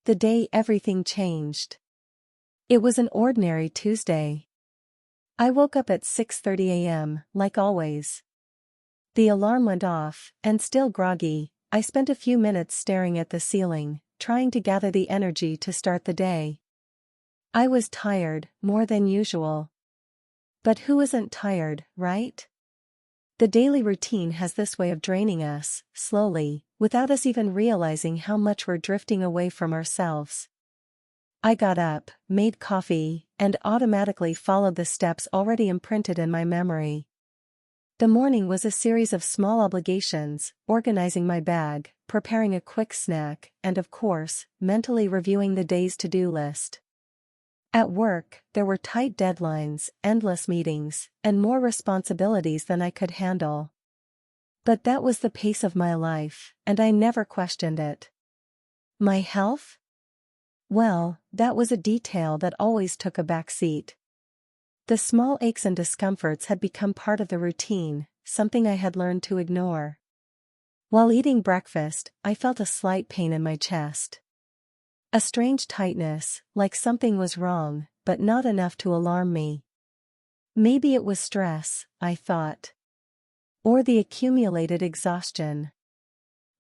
The day everything changed. It was an ordinary Tuesday. I woke up at 6:30 a.m., like always. The alarm went off, and still groggy, I spent a few minutes staring at the ceiling, trying to gather the energy to start the day. I was tired, more than usual. But who isn't tired, right? The daily routine has this way of draining us, slowly, without us even realizing how much we're drifting away from ourselves. I got up, made coffee, and automatically followed the steps already imprinted in my memory. The morning was a series of small obligations: organizing my bag, preparing a quick snack, and of course, mentally reviewing the day's to-do list. At work, there were tight deadlines, endless meetings, and more responsibilities than I could handle. But that was the pace of my life, and I never questioned it. My health? Well, that was a detail that always took a back seat. The small aches and discomforts had become part of the routine, something I had learned to ignore. While eating breakfast, I felt a slight pain in my chest. A strange tightness, like something was wrong, but not enough to alarm me. Maybe it was stress, I thought. Or the accumulated exhaustion.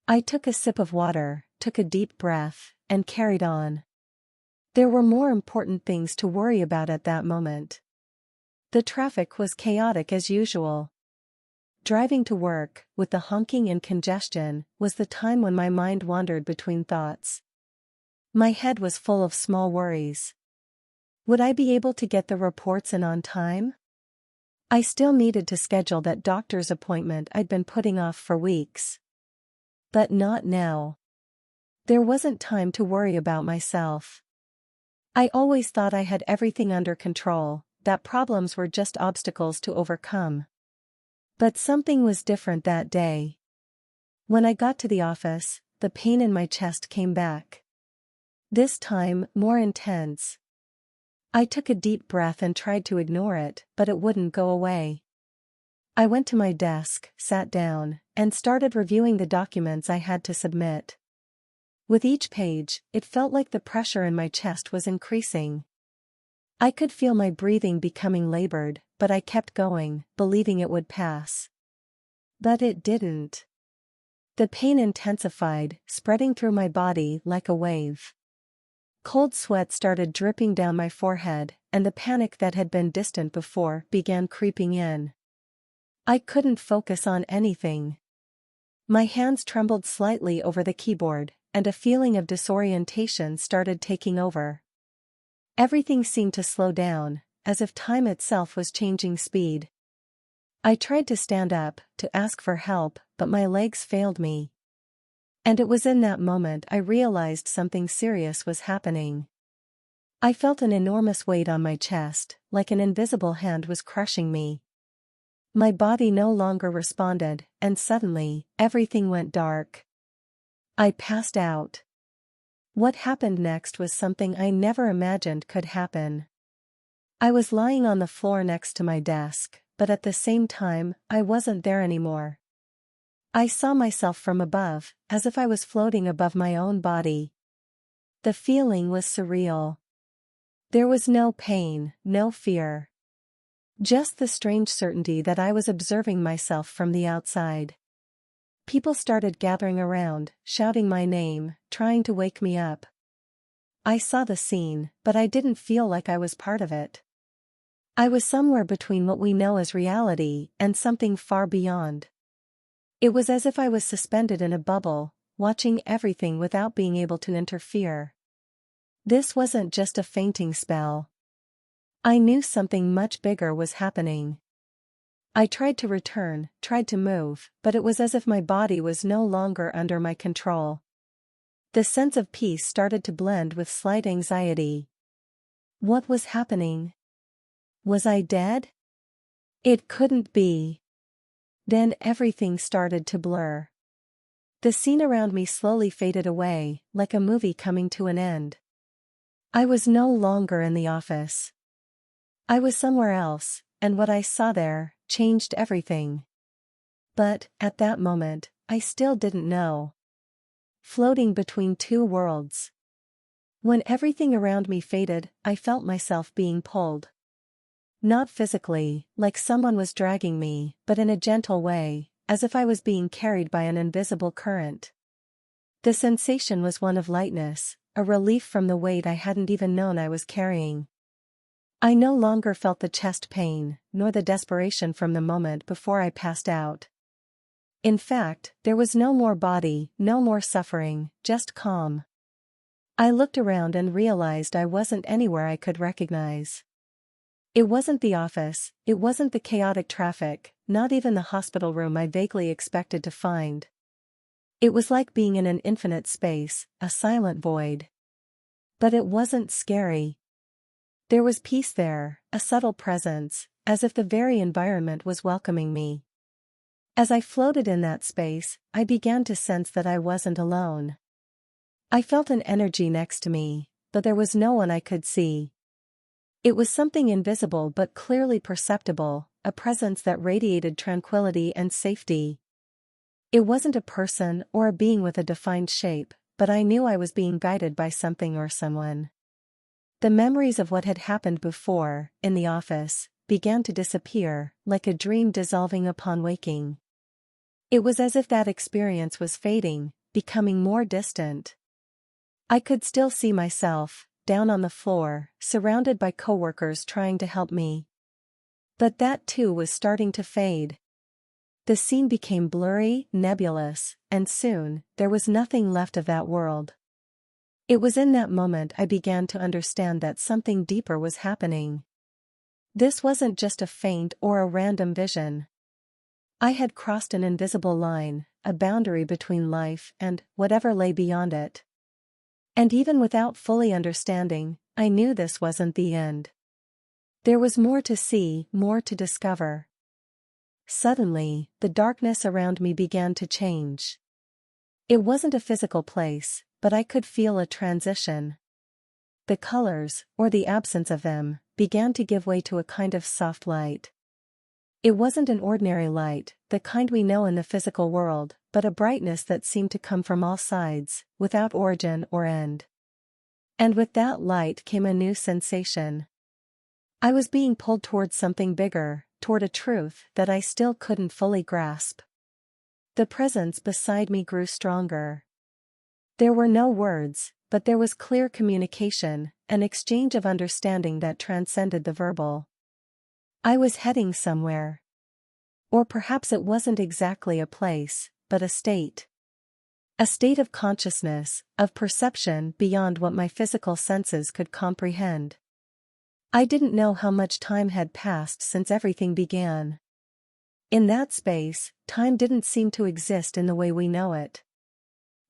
I took a sip of water, took a deep breath, and carried on. There were more important things to worry about at that moment. The traffic was chaotic as usual. Driving to work, with the honking and congestion, was the time when my mind wandered between thoughts. My head was full of small worries. Would I be able to get the reports in on time? I still needed to schedule that doctor's appointment I'd been putting off for weeks. But not now. There wasn't time to worry about myself. I always thought I had everything under control, that problems were just obstacles to overcome. But something was different that day. When I got to the office, the pain in my chest came back. This time, more intense. I took a deep breath and tried to ignore it, but it wouldn't go away. I went to my desk, sat down, and started reviewing the documents I had to submit. With each page, it felt like the pressure in my chest was increasing. I could feel my breathing becoming labored, but I kept going, believing it would pass. But it didn't. The pain intensified, spreading through my body like a wave. Cold sweat started dripping down my forehead, and the panic that had been distant before began creeping in. I couldn't focus on anything. My hands trembled slightly over the keyboard, and a feeling of disorientation started taking over. Everything seemed to slow down, as if time itself was changing speed. I tried to stand up, to ask for help, but my legs failed me. And it was in that moment I realized something serious was happening. I felt an enormous weight on my chest, like an invisible hand was crushing me. My body no longer responded, and suddenly, everything went dark. I passed out. What happened next was something I never imagined could happen. I was lying on the floor next to my desk, but at the same time, I wasn't there anymore. I saw myself from above, as if I was floating above my own body. The feeling was surreal. There was no pain, no fear. Just the strange certainty that I was observing myself from the outside. People started gathering around, shouting my name, trying to wake me up. I saw the scene, but I didn't feel like I was part of it. I was somewhere between what we know as reality and something far beyond. It was as if I was suspended in a bubble, watching everything without being able to interfere. This wasn't just a fainting spell. I knew something much bigger was happening. I tried to return, tried to move, but it was as if my body was no longer under my control. The sense of peace started to blend with slight anxiety. What was happening? Was I dead? It couldn't be. Then everything started to blur. The scene around me slowly faded away, like a movie coming to an end. I was no longer in the office. I was somewhere else, and what I saw there changed everything. But, at that moment, I still didn't know. Floating between two worlds. When everything around me faded, I felt myself being pulled. Not physically, like someone was dragging me, but in a gentle way, as if I was being carried by an invisible current. The sensation was one of lightness, a relief from the weight I hadn't even known I was carrying. I no longer felt the chest pain, nor the desperation from the moment before I passed out. In fact, there was no more body, no more suffering, just calm. I looked around and realized I wasn't anywhere I could recognize. It wasn't the office, it wasn't the chaotic traffic, not even the hospital room I vaguely expected to find. It was like being in an infinite space, a silent void. But it wasn't scary. There was peace there, a subtle presence, as if the very environment was welcoming me. As I floated in that space, I began to sense that I wasn't alone. I felt an energy next to me, but there was no one I could see. It was something invisible but clearly perceptible, a presence that radiated tranquility and safety. It wasn't a person or a being with a defined shape, but I knew I was being guided by something or someone. The memories of what had happened before, in the office, began to disappear, like a dream dissolving upon waking. It was as if that experience was fading, becoming more distant. I could still see myself, down on the floor, surrounded by coworkers trying to help me. But that too was starting to fade. The scene became blurry, nebulous, and soon, there was nothing left of that world. It was in that moment I began to understand that something deeper was happening. This wasn't just a feint or a random vision. I had crossed an invisible line, a boundary between life and whatever lay beyond it. And even without fully understanding, I knew this wasn't the end. There was more to see, more to discover. Suddenly, the darkness around me began to change. It wasn't a physical place, but I could feel a transition. The colors, or the absence of them, began to give way to a kind of soft light. It wasn't an ordinary light, the kind we know in the physical world, but a brightness that seemed to come from all sides, without origin or end. And with that light came a new sensation. I was being pulled toward something bigger, toward a truth that I still couldn't fully grasp. The presence beside me grew stronger. There were no words, but there was clear communication, an exchange of understanding that transcended the verbal. I was heading somewhere. Or perhaps it wasn't exactly a place, but a state. A state of consciousness, of perception beyond what my physical senses could comprehend. I didn't know how much time had passed since everything began. In that space, time didn't seem to exist in the way we know it.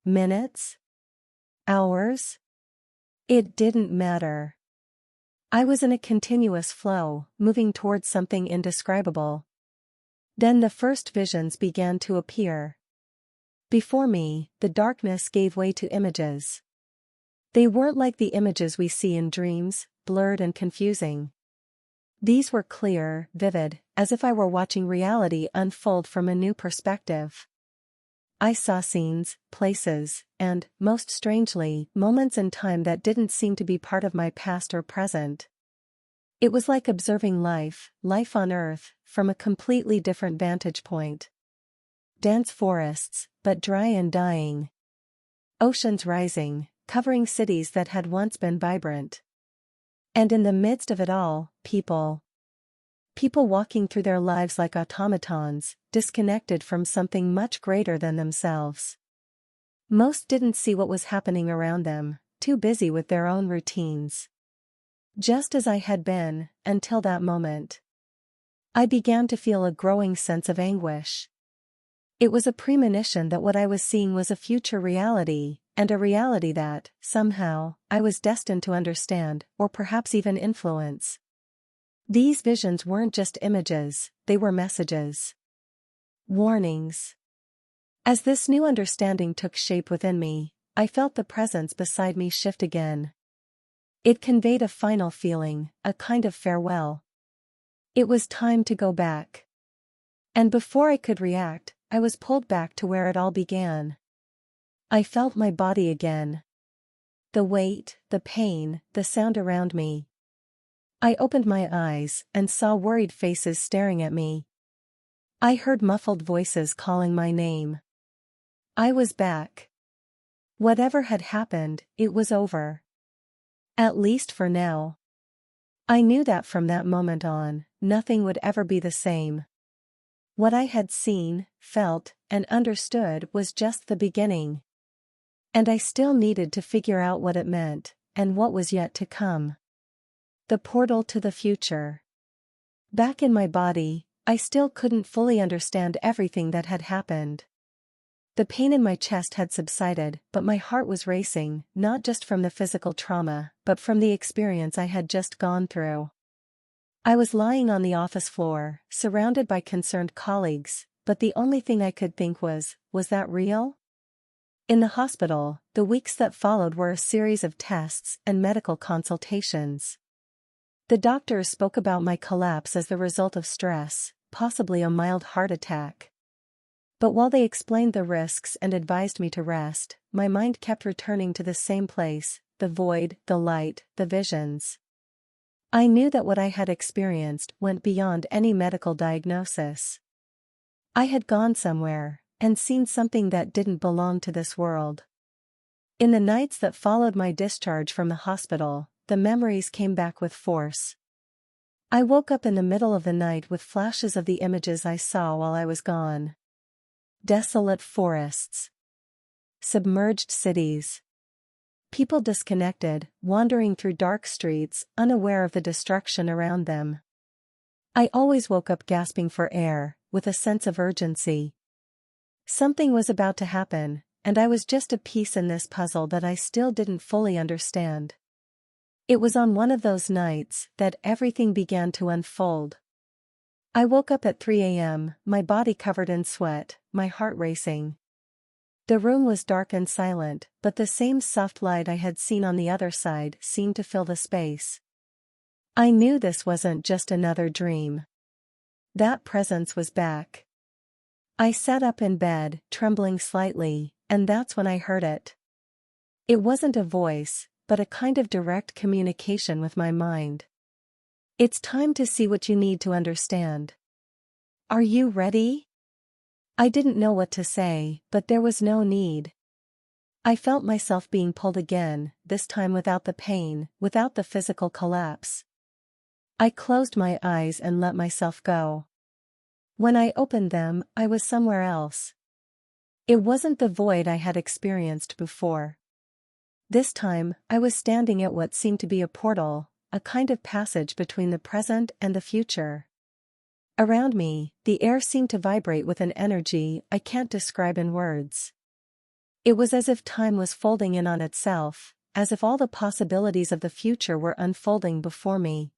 Minutes? Hours? It didn't matter. I was in a continuous flow, moving towards something indescribable. Then the first visions began to appear. Before me, the darkness gave way to images. They weren't like the images we see in dreams, blurred and confusing. These were clear, vivid, as if I were watching reality unfold from a new perspective. I saw scenes, places, and, most strangely, moments in time that didn't seem to be part of my past or present. It was like observing life on Earth, from a completely different vantage point. Dense forests, but dry and dying. Oceans rising, covering cities that had once been vibrant. And in the midst of it all, people. People walking through their lives like automatons, disconnected from something much greater than themselves. Most didn't see what was happening around them, too busy with their own routines. Just as I had been, until that moment. I began to feel a growing sense of anguish. It was a premonition that what I was seeing was a future reality, and a reality that, somehow, I was destined to understand, or perhaps even influence. These visions weren't just images, they were messages. Warnings. As this new understanding took shape within me, I felt the presence beside me shift again. It conveyed a final feeling, a kind of farewell. It was time to go back. And before I could react, I was pulled back to where it all began. I felt my body again. The weight, the pain, the sound around me. I opened my eyes and saw worried faces staring at me. I heard muffled voices calling my name. I was back. Whatever had happened, it was over. At least for now. I knew that from that moment on, nothing would ever be the same. What I had seen, felt, and understood was just the beginning. And I still needed to figure out what it meant, and what was yet to come. The portal to the future. Back in my body, I still couldn't fully understand everything that had happened. The pain in my chest had subsided, but my heart was racing, not just from the physical trauma, but from the experience I had just gone through. I was lying on the office floor, surrounded by concerned colleagues, but the only thing I could think was that real? In the hospital, the weeks that followed were a series of tests and medical consultations. The doctors spoke about my collapse as the result of stress, possibly a mild heart attack. But while they explained the risks and advised me to rest, my mind kept returning to the same place, the void, the light, the visions. I knew that what I had experienced went beyond any medical diagnosis. I had gone somewhere, and seen something that didn't belong to this world. In the nights that followed my discharge from the hospital, the memories came back with force. I woke up in the middle of the night with flashes of the images I saw while I was gone. Desolate forests. Submerged cities. People disconnected, wandering through dark streets, unaware of the destruction around them. I always woke up gasping for air, with a sense of urgency. Something was about to happen, and I was just a piece in this puzzle that I still didn't fully understand. It was on one of those nights that everything began to unfold. I woke up at 3 a.m., my body covered in sweat, my heart racing. The room was dark and silent, but the same soft light I had seen on the other side seemed to fill the space. I knew this wasn't just another dream. That presence was back. I sat up in bed, trembling slightly, and that's when I heard it. It wasn't a voice, but a kind of direct communication with my mind. It's time to see what you need to understand. Are you ready? I didn't know what to say, but there was no need. I felt myself being pulled again, this time without the pain, without the physical collapse. I closed my eyes and let myself go. When I opened them, I was somewhere else. It wasn't the void I had experienced before. This time, I was standing at what seemed to be a portal, a kind of passage between the present and the future. Around me, the air seemed to vibrate with an energy I can't describe in words. It was as if time was folding in on itself, as if all the possibilities of the future were unfolding before me.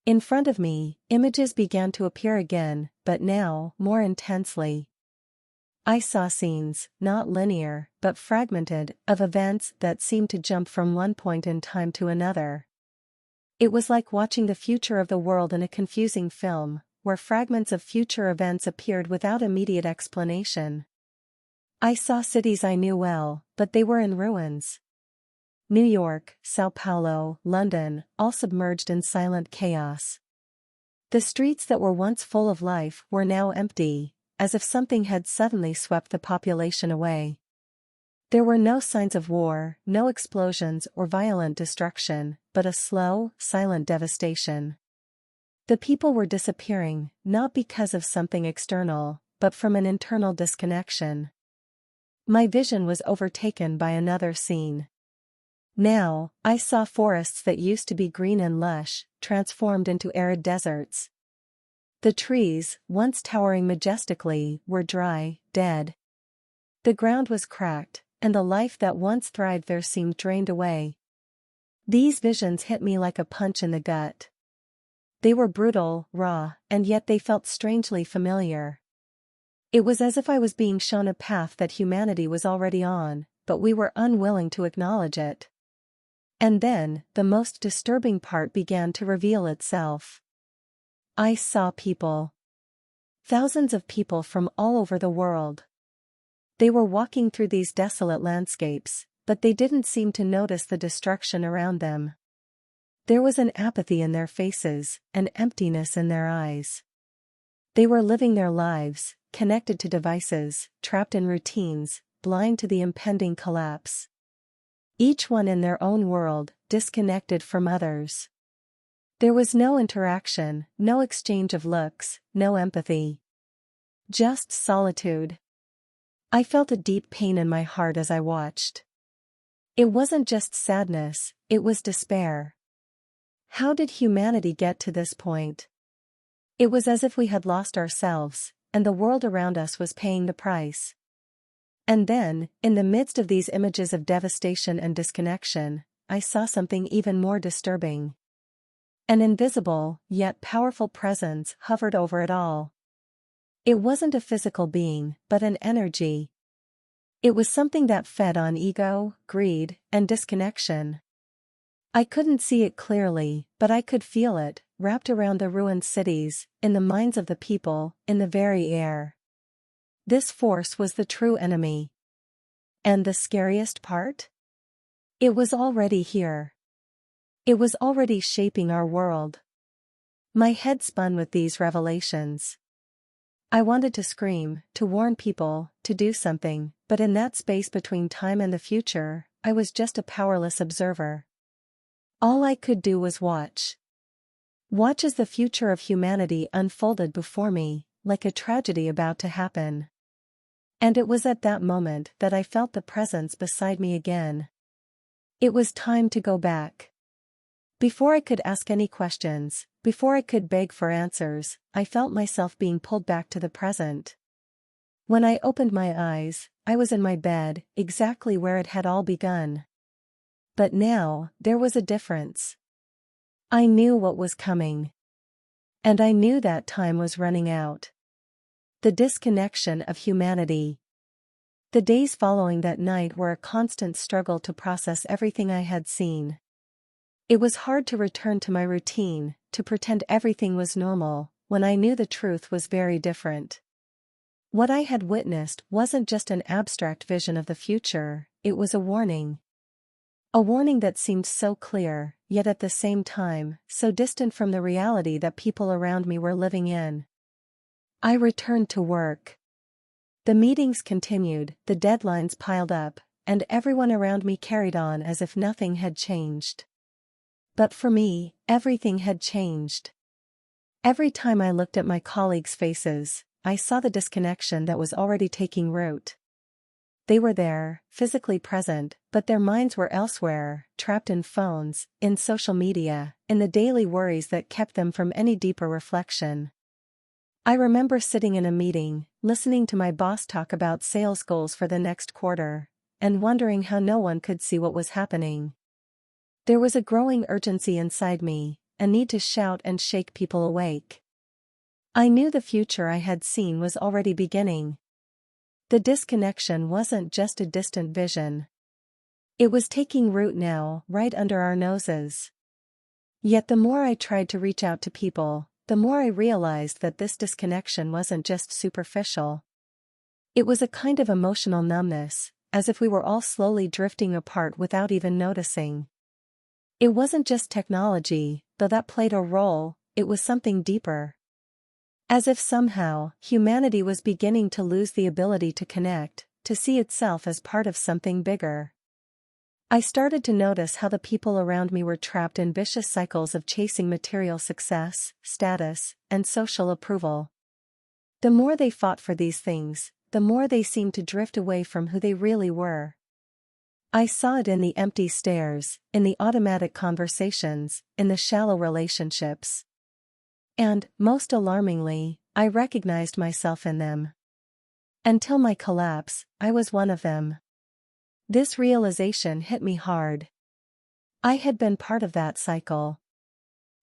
In front of me, images began to appear again, but now, more intensely. I saw scenes, not linear, but fragmented, of events that seemed to jump from one point in time to another. It was like watching the future of the world in a confusing film, where fragments of future events appeared without immediate explanation. I saw cities I knew well, but they were in ruins. New York, São Paulo, London, all submerged in silent chaos. The streets that were once full of life were now empty, as if something had suddenly swept the population away. There were no signs of war, no explosions or violent destruction, but a slow, silent devastation. The people were disappearing, not because of something external, but from an internal disconnection. My vision was overtaken by another scene. Now, I saw forests that used to be green and lush, transformed into arid deserts. The trees, once towering majestically, were dry, dead. The ground was cracked, and the life that once thrived there seemed drained away. These visions hit me like a punch in the gut. They were brutal, raw, and yet they felt strangely familiar. It was as if I was being shown a path that humanity was already on, but we were unwilling to acknowledge it. And then, the most disturbing part began to reveal itself. I saw people. Thousands of people from all over the world. They were walking through these desolate landscapes, but they didn't seem to notice the destruction around them. There was an apathy in their faces, an emptiness in their eyes. They were living their lives, connected to devices, trapped in routines, blind to the impending collapse. Each one in their own world, disconnected from others. There was no interaction, no exchange of looks, no empathy. Just solitude. I felt a deep pain in my heart as I watched. It wasn't just sadness, it was despair. How did humanity get to this point? It was as if we had lost ourselves, and the world around us was paying the price. And then, in the midst of these images of devastation and disconnection, I saw something even more disturbing. An invisible, yet powerful presence hovered over it all. It wasn't a physical being, but an energy. It was something that fed on ego, greed, and disconnection. I couldn't see it clearly, but I could feel it, wrapped around the ruined cities, in the minds of the people, in the very air. This force was the true enemy. And the scariest part? It was already here. It was already shaping our world. My head spun with these revelations. I wanted to scream, to warn people, to do something, but in that space between time and the future, I was just a powerless observer. All I could do was watch. Watch as the future of humanity unfolded before me, like a tragedy about to happen. And it was at that moment that I felt the presence beside me again. It was time to go back. Before I could ask any questions, before I could beg for answers, I felt myself being pulled back to the present. When I opened my eyes, I was in my bed, exactly where it had all begun. But now, there was a difference. I knew what was coming. And I knew that time was running out. The disconnection of humanity. The days following that night were a constant struggle to process everything I had seen. It was hard to return to my routine, to pretend everything was normal, when I knew the truth was very different. What I had witnessed wasn't just an abstract vision of the future, it was a warning. A warning that seemed so clear, yet at the same time, so distant from the reality that people around me were living in. I returned to work. The meetings continued, the deadlines piled up, and everyone around me carried on as if nothing had changed. But for me, everything had changed. Every time I looked at my colleagues' faces, I saw the disconnection that was already taking root. They were there, physically present, but their minds were elsewhere, trapped in phones, in social media, in the daily worries that kept them from any deeper reflection. I remember sitting in a meeting, listening to my boss talk about sales goals for the next quarter, and wondering how no one could see what was happening. There was a growing urgency inside me, a need to shout and shake people awake. I knew the future I had seen was already beginning. The disconnection wasn't just a distant vision. It was taking root now, right under our noses. Yet the more I tried to reach out to people, the more I realized that this disconnection wasn't just superficial. It was a kind of emotional numbness, as if we were all slowly drifting apart without even noticing. It wasn't just technology, though that played a role, it was something deeper. As if somehow, humanity was beginning to lose the ability to connect, to see itself as part of something bigger. I started to notice how the people around me were trapped in vicious cycles of chasing material success, status, and social approval. The more they fought for these things, the more they seemed to drift away from who they really were. I saw it in the empty stares, in the automatic conversations, in the shallow relationships. And, most alarmingly, I recognized myself in them. Until my collapse, I was one of them. This realization hit me hard. I had been part of that cycle.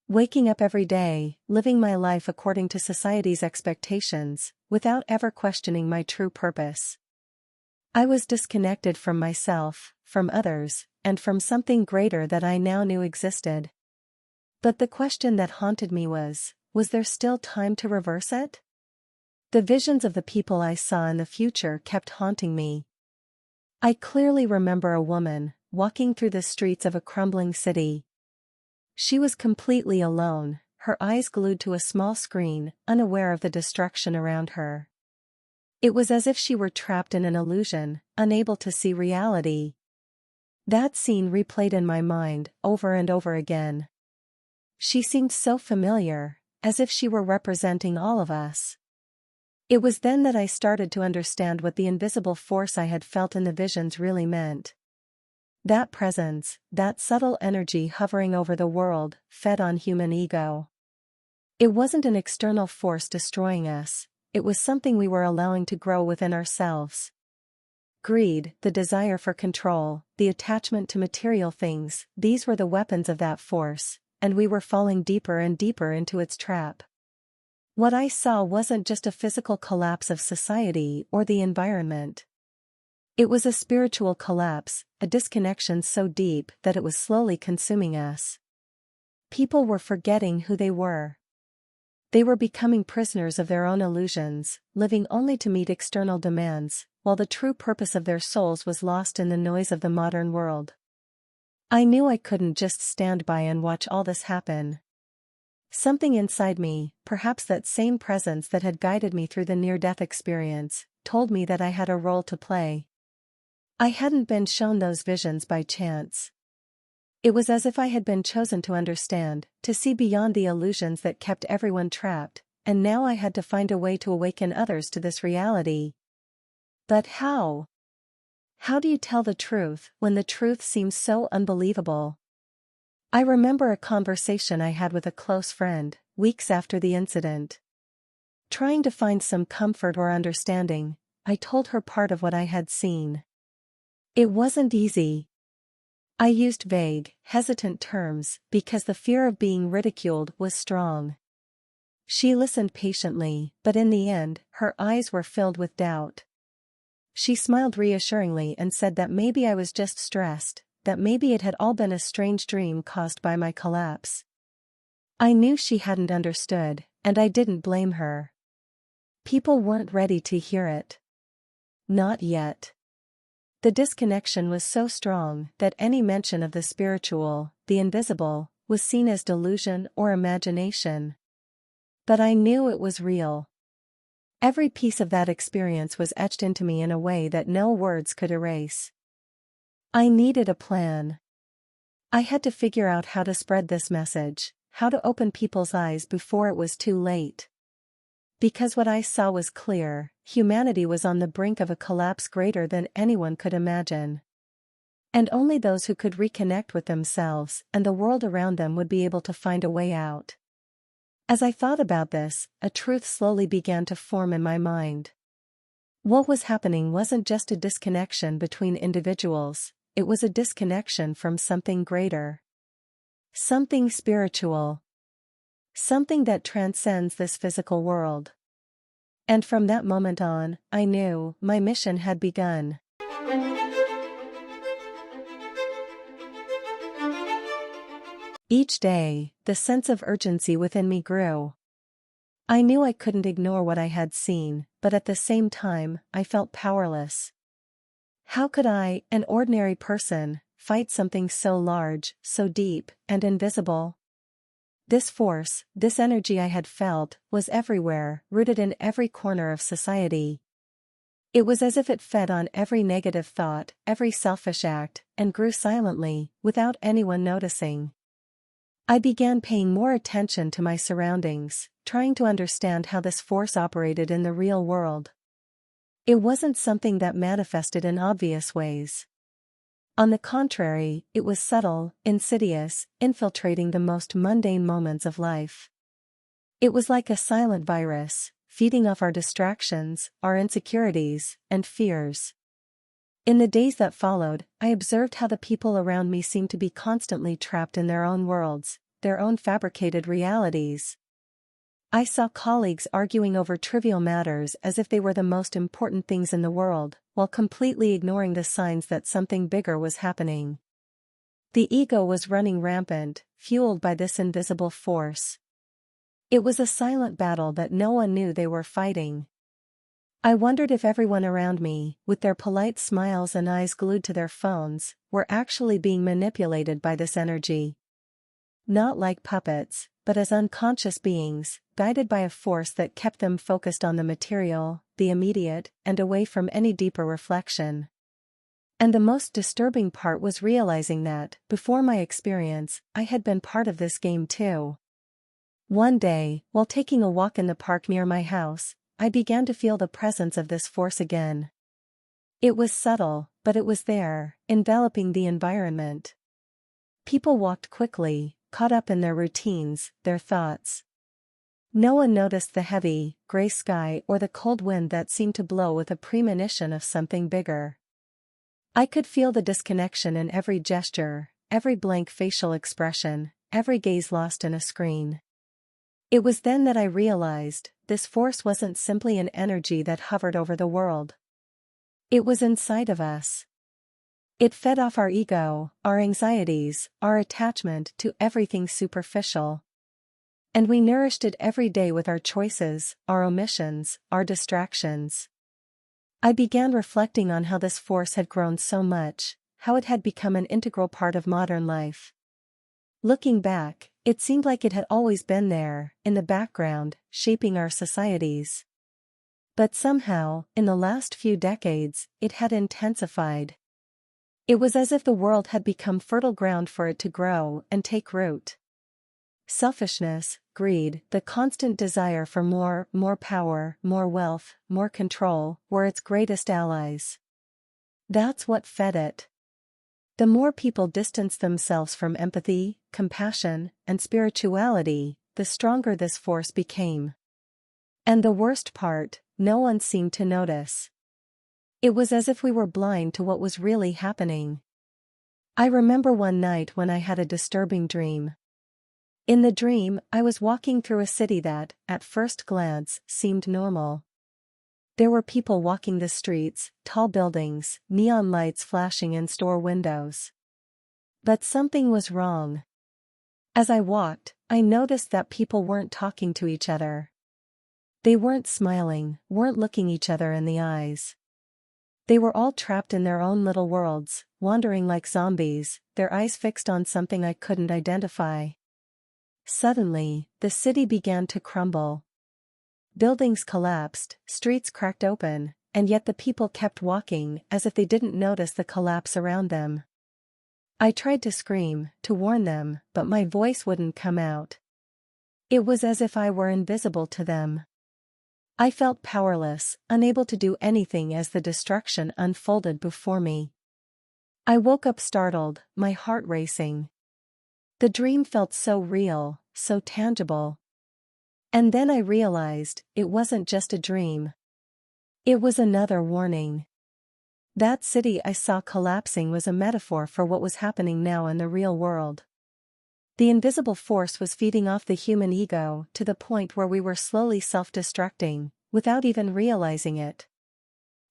Waking up every day, living my life according to society's expectations, without ever questioning my true purpose. I was disconnected from myself, from others, and from something greater that I now knew existed. But the question that haunted me was there still time to reverse it? The visions of the people I saw in the future kept haunting me. I clearly remember a woman walking through the streets of a crumbling city. She was completely alone, her eyes glued to a small screen, unaware of the destruction around her. It was as if she were trapped in an illusion, unable to see reality. That scene replayed in my mind over and over again. She seemed so familiar, as if she were representing all of us. It was then that I started to understand what the invisible force I had felt in the visions really meant. That presence, that subtle energy hovering over the world, fed on human ego. It wasn't an external force destroying us, it was something we were allowing to grow within ourselves. Greed, the desire for control, the attachment to material things, these were the weapons of that force, and we were falling deeper and deeper into its trap. What I saw wasn't just a physical collapse of society or the environment. It was a spiritual collapse, a disconnection so deep that it was slowly consuming us. People were forgetting who they were. They were becoming prisoners of their own illusions, living only to meet external demands, while the true purpose of their souls was lost in the noise of the modern world. I knew I couldn't just stand by and watch all this happen. Something inside me, perhaps that same presence that had guided me through the near-death experience, told me that I had a role to play. I hadn't been shown those visions by chance. It was as if I had been chosen to understand, to see beyond the illusions that kept everyone trapped, and now I had to find a way to awaken others to this reality. But how? How do you tell the truth when the truth seems so unbelievable? I remember a conversation I had with a close friend, weeks after the incident. Trying to find some comfort or understanding, I told her part of what I had seen. It wasn't easy. I used vague, hesitant terms because the fear of being ridiculed was strong. She listened patiently, but in the end, her eyes were filled with doubt. She smiled reassuringly and said that maybe I was just stressed, that maybe it had all been a strange dream caused by my collapse. I knew she hadn't understood, and I didn't blame her. People weren't ready to hear it. Not yet. The disconnection was so strong that any mention of the spiritual, the invisible, was seen as delusion or imagination. But I knew it was real. Every piece of that experience was etched into me in a way that no words could erase. I needed a plan. I had to figure out how to spread this message, how to open people's eyes before it was too late. Because what I saw was clear, humanity was on the brink of a collapse greater than anyone could imagine. And only those who could reconnect with themselves and the world around them would be able to find a way out. As I thought about this, a truth slowly began to form in my mind. What was happening wasn't just a disconnection between individuals, it was a disconnection from something greater. Something spiritual. Something that transcends this physical world. And from that moment on, I knew my mission had begun. Each day, the sense of urgency within me grew. I knew I couldn't ignore what I had seen, but at the same time, I felt powerless. How could I, an ordinary person, fight something so large, so deep, and invisible? This force, this energy I had felt, was everywhere, rooted in every corner of society. It was as if it fed on every negative thought, every selfish act, and grew silently, without anyone noticing. I began paying more attention to my surroundings, trying to understand how this force operated in the real world. It wasn't something that manifested in obvious ways. On the contrary, it was subtle, insidious, infiltrating the most mundane moments of life. It was like a silent virus, feeding off our distractions, our insecurities, and fears. In the days that followed, I observed how the people around me seemed to be constantly trapped in their own worlds, their own fabricated realities. I saw colleagues arguing over trivial matters as if they were the most important things in the world, while completely ignoring the signs that something bigger was happening. The ego was running rampant, fueled by this invisible force. It was a silent battle that no one knew they were fighting. I wondered if everyone around me, with their polite smiles and eyes glued to their phones, were actually being manipulated by this energy. Not like puppets, but as unconscious beings, guided by a force that kept them focused on the material, the immediate, and away from any deeper reflection. And the most disturbing part was realizing that, before my experience, I had been part of this game too. One day, while taking a walk in the park near my house, I began to feel the presence of this force again. It was subtle, but it was there, enveloping the environment. People walked quickly, caught up in their routines, their thoughts. No one noticed the heavy, gray sky or the cold wind that seemed to blow with a premonition of something bigger. I could feel the disconnection in every gesture, every blank facial expression, every gaze lost in a screen. It was then that I realized, this force wasn't simply an energy that hovered over the world. It was inside of us. It fed off our ego, our anxieties, our attachment to everything superficial. And we nourished it every day with our choices, our omissions, our distractions. I began reflecting on how this force had grown so much, how it had become an integral part of modern life. Looking back, it seemed like it had always been there, in the background, shaping our societies. But somehow, in the last few decades, it had intensified. It was as if the world had become fertile ground for it to grow and take root. Selfishness, greed, the constant desire for more power, more wealth, more control, were its greatest allies. That's what fed it. The more people distanced themselves from empathy, compassion, and spirituality, the stronger this force became. And the worst part, no one seemed to notice. It was as if we were blind to what was really happening. I remember one night when I had a disturbing dream. In the dream, I was walking through a city that, at first glance, seemed normal. There were people walking the streets, tall buildings, neon lights flashing in store windows. But something was wrong. As I walked, I noticed that people weren't talking to each other. They weren't smiling, weren't looking each other in the eyes. They were all trapped in their own little worlds, wandering like zombies, their eyes fixed on something I couldn't identify. Suddenly, the city began to crumble. Buildings collapsed, streets cracked open, and yet the people kept walking as if they didn't notice the collapse around them. I tried to scream, to warn them, but my voice wouldn't come out. It was as if I were invisible to them. I felt powerless, unable to do anything as the destruction unfolded before me. I woke up startled, my heart racing. The dream felt so real, so tangible. And then I realized, it wasn't just a dream. It was another warning. That city I saw collapsing was a metaphor for what was happening now in the real world. The invisible force was feeding off the human ego to the point where we were slowly self-destructing, without even realizing it.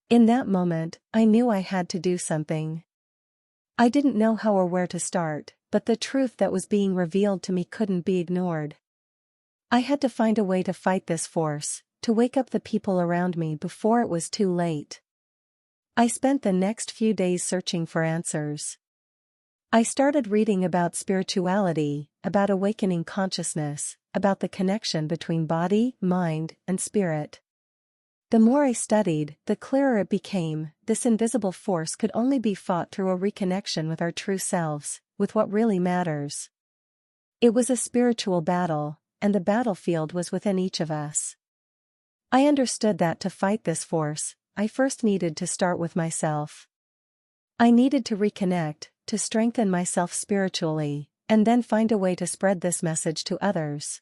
In that moment, I knew I had to do something. I didn't know how or where to start, but the truth that was being revealed to me couldn't be ignored. I had to find a way to fight this force, to wake up the people around me before it was too late. I spent the next few days searching for answers. I started reading about spirituality, about awakening consciousness, about the connection between body, mind, and spirit. The more I studied, the clearer it became, this invisible force could only be fought through a reconnection with our true selves, with what really matters. It was a spiritual battle, and the battlefield was within each of us. I understood that to fight this force, I first needed to start with myself. I needed to reconnect, to strengthen myself spiritually, and then find a way to spread this message to others.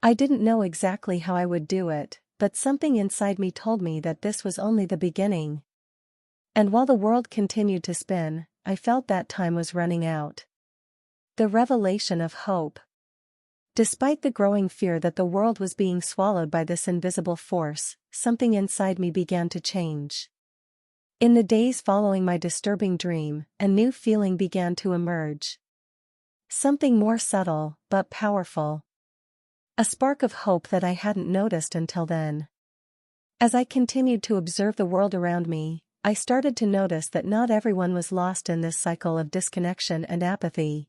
I didn't know exactly how I would do it, but something inside me told me that this was only the beginning. And while the world continued to spin, I felt that time was running out. The revelation of hope. Despite the growing fear that the world was being swallowed by this invisible force, something inside me began to change. In the days following my disturbing dream, a new feeling began to emerge. Something more subtle, but powerful. A spark of hope that I hadn't noticed until then. As I continued to observe the world around me, I started to notice that not everyone was lost in this cycle of disconnection and apathy.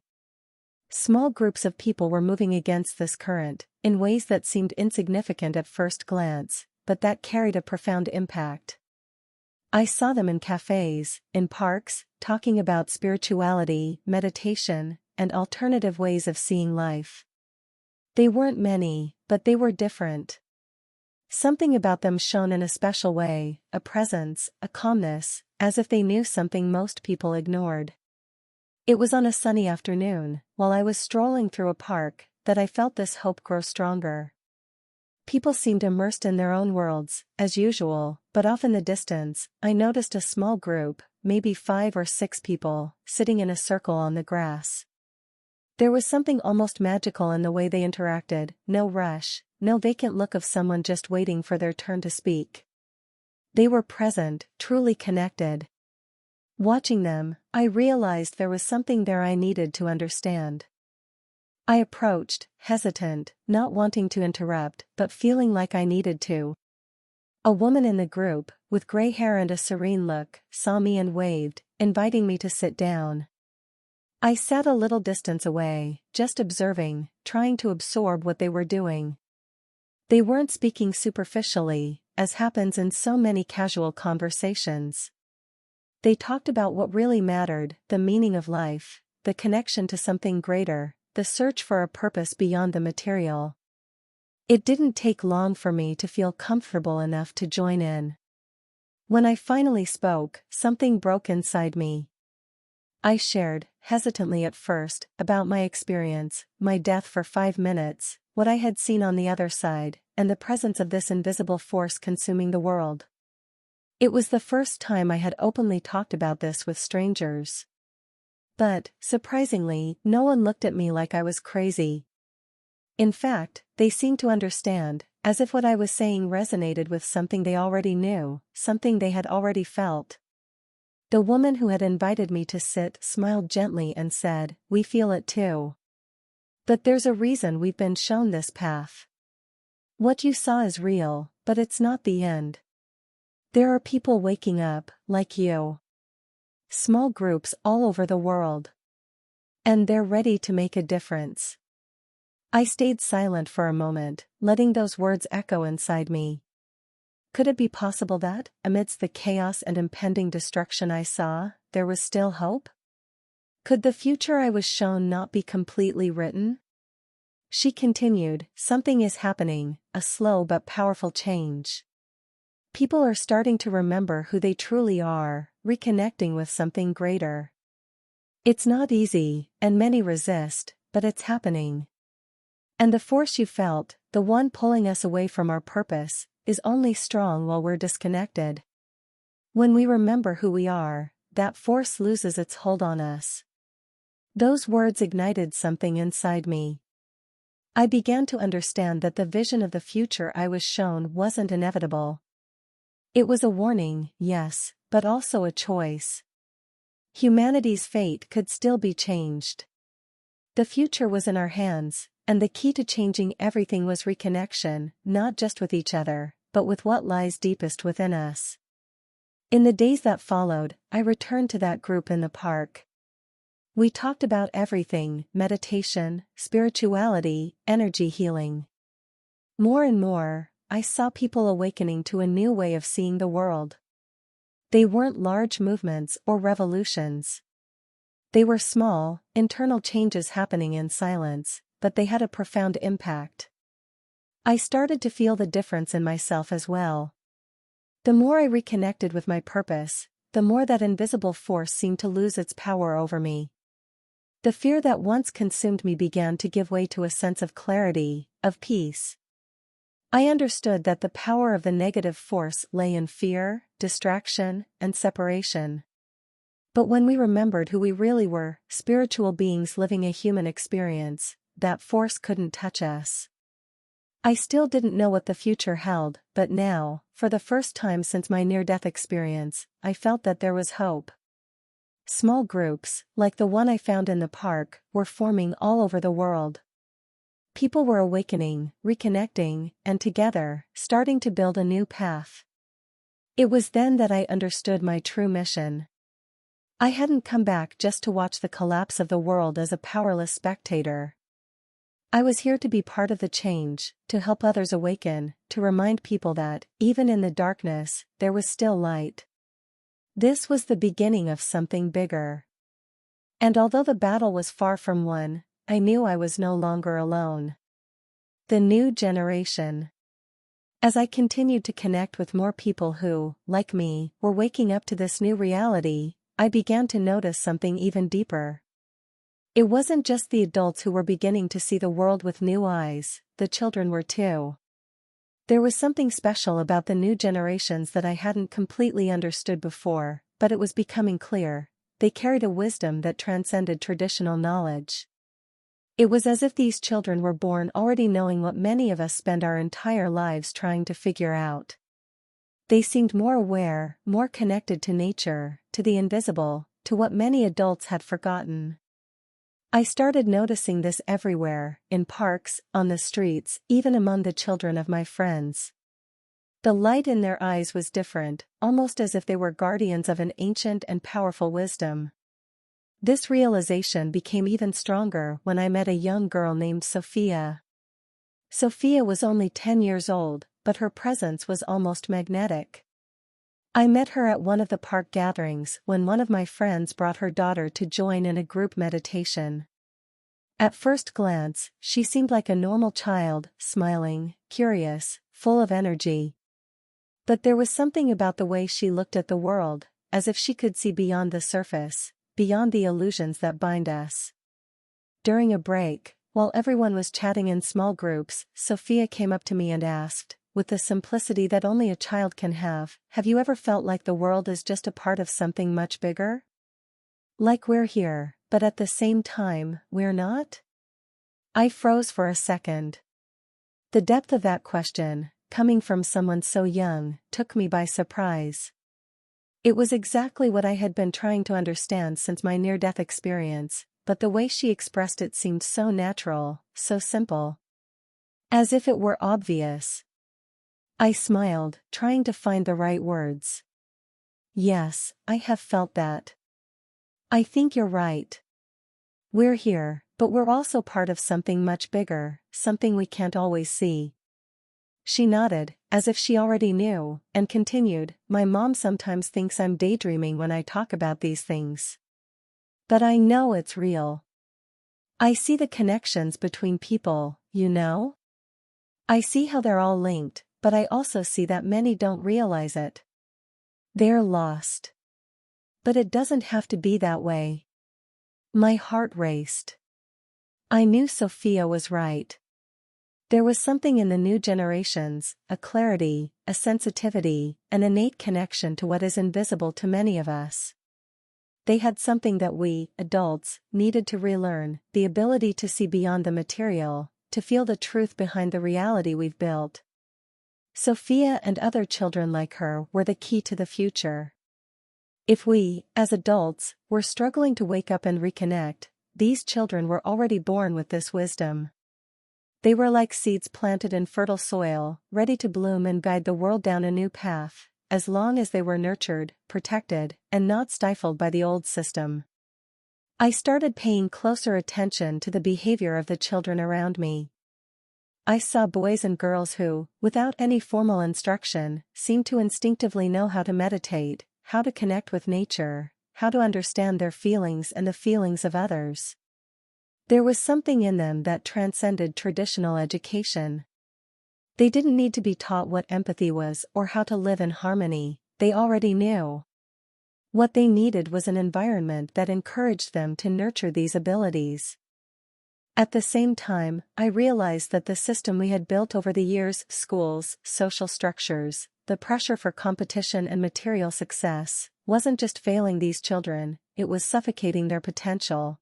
Small groups of people were moving against this current, in ways that seemed insignificant at first glance, but that carried a profound impact. I saw them in cafes, in parks, talking about spirituality, meditation, and alternative ways of seeing life. They weren't many, but they were different. Something about them shone in a special way, a presence, a calmness, as if they knew something most people ignored. It was on a sunny afternoon, while I was strolling through a park, that I felt this hope grow stronger. People seemed immersed in their own worlds, as usual, but off in the distance, I noticed a small group, maybe 5 or 6 people, sitting in a circle on the grass. There was something almost magical in the way they interacted, no rush, no vacant look of someone just waiting for their turn to speak. They were present, truly connected. Watching them, I realized there was something there I needed to understand. I approached, hesitant, not wanting to interrupt, but feeling like I needed to. A woman in the group, with gray hair and a serene look, saw me and waved, inviting me to sit down. I sat a little distance away, just observing, trying to absorb what they were doing. They weren't speaking superficially, as happens in so many casual conversations. They talked about what really mattered, the meaning of life, the connection to something greater, the search for a purpose beyond the material. It didn't take long for me to feel comfortable enough to join in. When I finally spoke, something broke inside me. I shared, hesitantly at first, about my experience, my death for 5 minutes, what I had seen on the other side, and the presence of this invisible force consuming the world. It was the first time I had openly talked about this with strangers. But, surprisingly, no one looked at me like I was crazy. In fact, they seemed to understand, as if what I was saying resonated with something they already knew, something they had already felt. The woman who had invited me to sit smiled gently and said, "We feel it too. But there's a reason we've been shown this path. What you saw is real, but it's not the end. There are people waking up, like you. Small groups all over the world. And they're ready to make a difference." I stayed silent for a moment, letting those words echo inside me. Could it be possible that, amidst the chaos and impending destruction I saw, there was still hope? Could the future I was shown not be completely written? She continued, "Something is happening, a slow but powerful change. People are starting to remember who they truly are, reconnecting with something greater. It's not easy, and many resist, but it's happening. And the force you felt, the one pulling us away from our purpose, is only strong while we're disconnected. When we remember who we are, that force loses its hold on us." Those words ignited something inside me. I began to understand that the vision of the future I was shown wasn't inevitable. It was a warning, yes, but also a choice. Humanity's fate could still be changed. The future was in our hands, and the key to changing everything was reconnection, not just with each other, but with what lies deepest within us. In the days that followed, I returned to that group in the park. We talked about everything: meditation, spirituality, energy healing. More and more, I saw people awakening to a new way of seeing the world. They weren't large movements or revolutions. They were small, internal changes happening in silence, but they had a profound impact. I started to feel the difference in myself as well. The more I reconnected with my purpose, the more that invisible force seemed to lose its power over me. The fear that once consumed me began to give way to a sense of clarity, of peace. I understood that the power of the negative force lay in fear, distraction, and separation. But when we remembered who we really were, spiritual beings living a human experience, that force couldn't touch us. I still didn't know what the future held, but now, for the first time since my near-death experience, I felt that there was hope. Small groups, like the one I found in the park, were forming all over the world. People were awakening, reconnecting, and together, starting to build a new path. It was then that I understood my true mission. I hadn't come back just to watch the collapse of the world as a powerless spectator. I was here to be part of the change, to help others awaken, to remind people that, even in the darkness, there was still light. This was the beginning of something bigger. And although the battle was far from won, I knew I was no longer alone. The new generation. As I continued to connect with more people who, like me, were waking up to this new reality, I began to notice something even deeper. It wasn't just the adults who were beginning to see the world with new eyes, the children were too. There was something special about the new generations that I hadn't completely understood before, but it was becoming clear. They carried a wisdom that transcended traditional knowledge. It was as if these children were born already knowing what many of us spend our entire lives trying to figure out. They seemed more aware, more connected to nature, to the invisible, to what many adults had forgotten. I started noticing this everywhere, in parks, on the streets, even among the children of my friends. The light in their eyes was different, almost as if they were guardians of an ancient and powerful wisdom. This realization became even stronger when I met a young girl named Sophia. Sophia was only 10 years old, but her presence was almost magnetic. I met her at one of the park gatherings when one of my friends brought her daughter to join in a group meditation. At first glance, she seemed like a normal child, smiling, curious, full of energy. But there was something about the way she looked at the world, as if she could see beyond the surface, beyond the illusions that bind us. During a break, while everyone was chatting in small groups, Sophia came up to me and asked, with the simplicity that only a child can have you ever felt like the world is just a part of something much bigger? Like we're here, but at the same time, we're not? I froze for a second. The depth of that question, coming from someone so young, took me by surprise. It was exactly what I had been trying to understand since my near-death experience, but the way she expressed it seemed so natural, so simple. As if it were obvious. I smiled, trying to find the right words. Yes, I have felt that. I think you're right. We're here, but we're also part of something much bigger, something we can't always see. She nodded, as if she already knew, and continued, my mom sometimes thinks I'm daydreaming when I talk about these things. But I know it's real. I see the connections between people, you know? I see how they're all linked, but I also see that many don't realize it. They're lost. But it doesn't have to be that way. My heart raced. I knew Sophia was right. There was something in the new generations, a clarity, a sensitivity, an innate connection to what is invisible to many of us. They had something that we, adults, needed to relearn, the ability to see beyond the material, to feel the truth behind the reality we've built. Sophia and other children like her were the key to the future. If we, as adults, were struggling to wake up and reconnect, these children were already born with this wisdom. They were like seeds planted in fertile soil, ready to bloom and guide the world down a new path, as long as they were nurtured, protected, and not stifled by the old system. I started paying closer attention to the behavior of the children around me. I saw boys and girls who, without any formal instruction, seemed to instinctively know how to meditate, how to connect with nature, how to understand their feelings and the feelings of others. There was something in them that transcended traditional education. They didn't need to be taught what empathy was or how to live in harmony, they already knew. What they needed was an environment that encouraged them to nurture these abilities. At the same time, I realized that the system we had built over the years, schools, social structures, the pressure for competition and material success, wasn't just failing these children, it was suffocating their potential.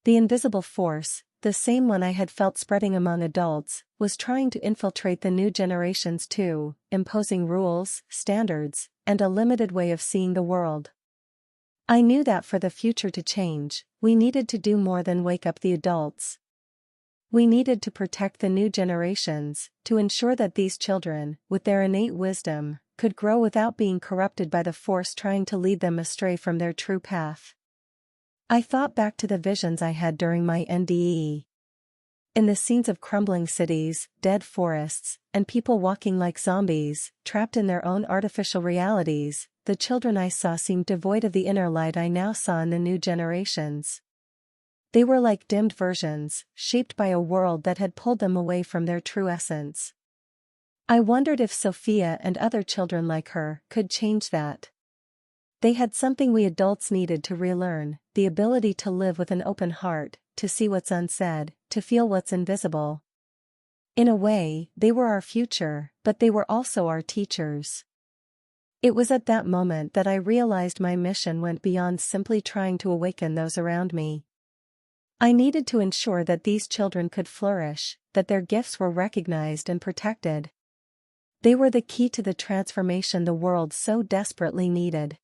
The invisible force, the same one I had felt spreading among adults, was trying to infiltrate the new generations too, imposing rules, standards, and a limited way of seeing the world. I knew that for the future to change, we needed to do more than wake up the adults. We needed to protect the new generations, to ensure that these children, with their innate wisdom, could grow without being corrupted by the force trying to lead them astray from their true path. I thought back to the visions I had during my NDE. In the scenes of crumbling cities, dead forests, and people walking like zombies, trapped in their own artificial realities, the children I saw seemed devoid of the inner light I now saw in the new generations. They were like dimmed versions, shaped by a world that had pulled them away from their true essence. I wondered if Sophia and other children like her could change that. They had something we adults needed to relearn, the ability to live with an open heart, to see what's unsaid, to feel what's invisible. In a way, they were our future, but they were also our teachers. It was at that moment that I realized my mission went beyond simply trying to awaken those around me. I needed to ensure that these children could flourish, that their gifts were recognized and protected. They were the key to the transformation the world so desperately needed.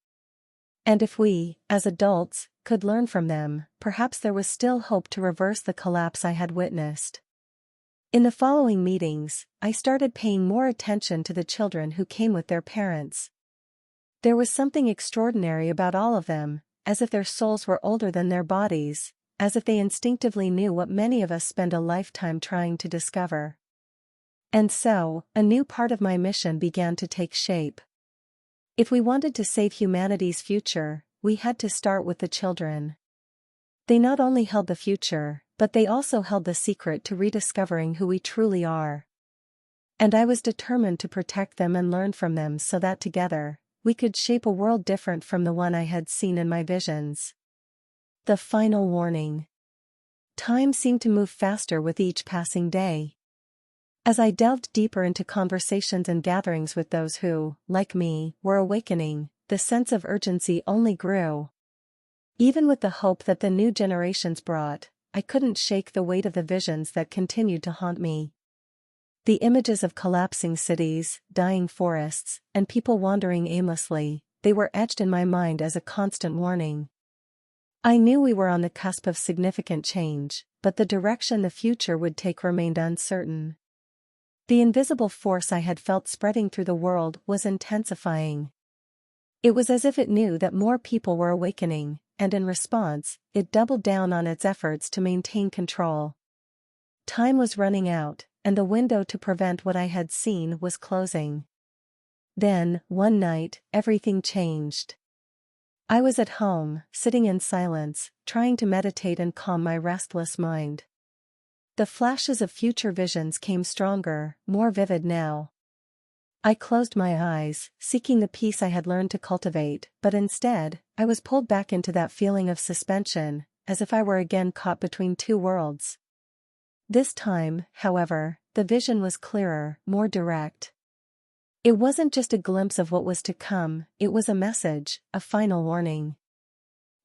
And if we, as adults, could learn from them, perhaps there was still hope to reverse the collapse I had witnessed. In the following meetings, I started paying more attention to the children who came with their parents. There was something extraordinary about all of them, as if their souls were older than their bodies, as if they instinctively knew what many of us spend a lifetime trying to discover. And so, a new part of my mission began to take shape. If we wanted to save humanity's future, we had to start with the children. They not only held the future, but they also held the secret to rediscovering who we truly are. And I was determined to protect them and learn from them so that together, we could shape a world different from the one I had seen in my visions. The final warning. Time seemed to move faster with each passing day. As I delved deeper into conversations and gatherings with those who, like me, were awakening, the sense of urgency only grew. Even with the hope that the new generations brought, I couldn't shake the weight of the visions that continued to haunt me. The images of collapsing cities, dying forests, and people wandering aimlessly, they were etched in my mind as a constant warning. I knew we were on the cusp of significant change, but the direction the future would take remained uncertain. The invisible force I had felt spreading through the world was intensifying. It was as if it knew that more people were awakening, and in response, it doubled down on its efforts to maintain control. Time was running out, and the window to prevent what I had seen was closing. Then, one night, everything changed. I was at home, sitting in silence, trying to meditate and calm my restless mind. The flashes of future visions came stronger, more vivid now. I closed my eyes, seeking the peace I had learned to cultivate, but instead, I was pulled back into that feeling of suspension, as if I were again caught between two worlds. This time, however, the vision was clearer, more direct. It wasn't just a glimpse of what was to come, it was a message, a final warning.